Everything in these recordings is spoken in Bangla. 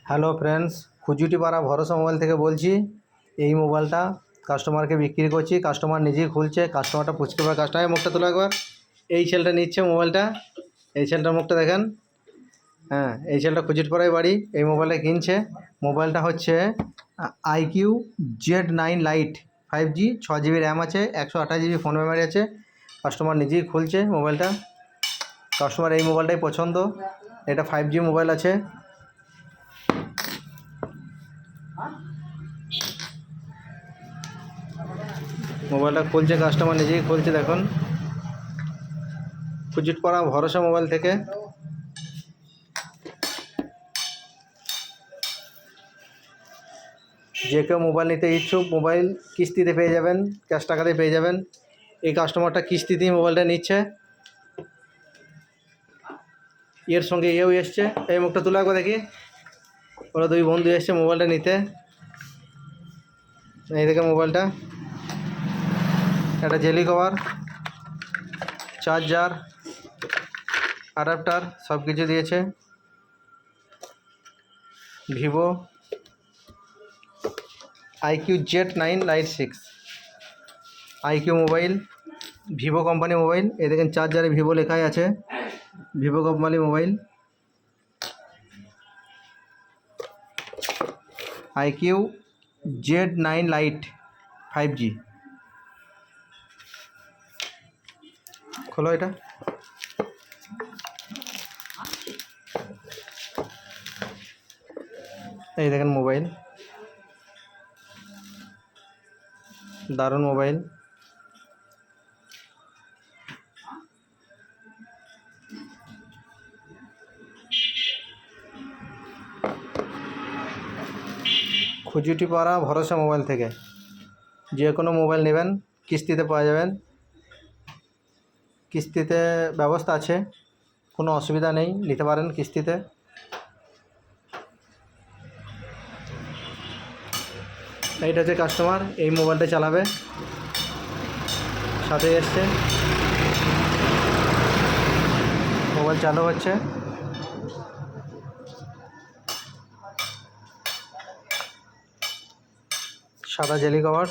হ্যালো ফ্রেন্ডস, খুজুটিপাড়া ভরসা মোবাইল থেকে বলছি। এই মোবাইলটা কাস্টমারকে বিক্রি করছি। কাস্টমার নিজেই খুলছে। কাস্টমারটা পুচকে পাড়া কাস্টমারের মুখটা তুলে একবার। এই ছেলেটা নিচ্ছে মোবাইলটা। এই ছেলেটার মুখটা দেখেন। হ্যাঁ, এই ছেলেটা খুজুটিপাড়ায় বাড়ি। এই মোবাইলটা কিনছে। মোবাইলটা হচ্ছে IQ-Z9 light 5G, 6GB RAM আছে, 128GB ফোন মেমোরি আছে। কাস্টমার নিজেই খুলছে মোবাইলটা। কাস্টমার এই মোবাইলটাই পছন্দ। এটা 5G মোবাইল আছে। মোবাইলটা খুলছে, কাস্টমার নিজেই খুলছে দেখুন। খুজুটিপাড়া ভরসা মোবাইল থেকে। যে কেউ মোবাইল নিতে ইচ্ছুক মোবাইল কিস্তিতে পেয়ে যাবেন, ক্যাশ টাকাতে পেয়ে যাবেন। এই কাস্টমারটা কিস্তিতেই মোবাইলটা নিচ্ছে। এর সঙ্গে এও এসছে। এই মুখটা তুলে একবার দেখি। ওরা দুই বন্ধু এসছে মোবাইলটা নিতে। এই দেখে মোবাইলটা, একটা জেলি কভার, চার্জার, অ্যাডাপ্টার সব কিছু দিয়েছে। Vivo IQ-Z9 light 6 IQ mobile, Vivo company mobile. এই দেখেন চার্জারে ভিভো লেখাই আছে, Vivo company mobile. IQ-Z9 light 5G। খোলো এটা। এই দেখেন মোবাইল, দারুণ মোবাইল। খুজুটিপাড়া ভরসা মোবাইল থেকে যে কোনো মোবাইল নেবেন কিস্তিতে পাওয়া যাবেন। কিস্তিতে ব্যবস্থা আছে, কোনো অসুবিধা নেই, নিতে পারেন কিস্তিতে। এইটা হচ্ছে কাস্টমার, এই মোবাইলটা চালাবে, সাথে এসছে। মোবাইল চালু হচ্ছে। সাদা জেলি কভার।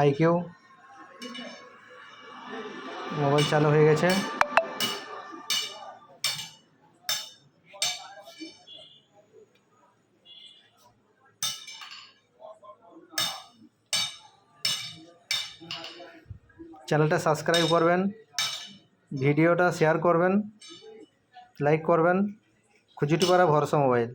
IQ মোবাইল চালু হয়ে গেছে। চ্যানেলটা সাবস্ক্রাইব করবেন, ভিডিওটা শেয়ার করবেন, লাইক করবেন। খুজুটিপাড়া ভরসা মোবাইল।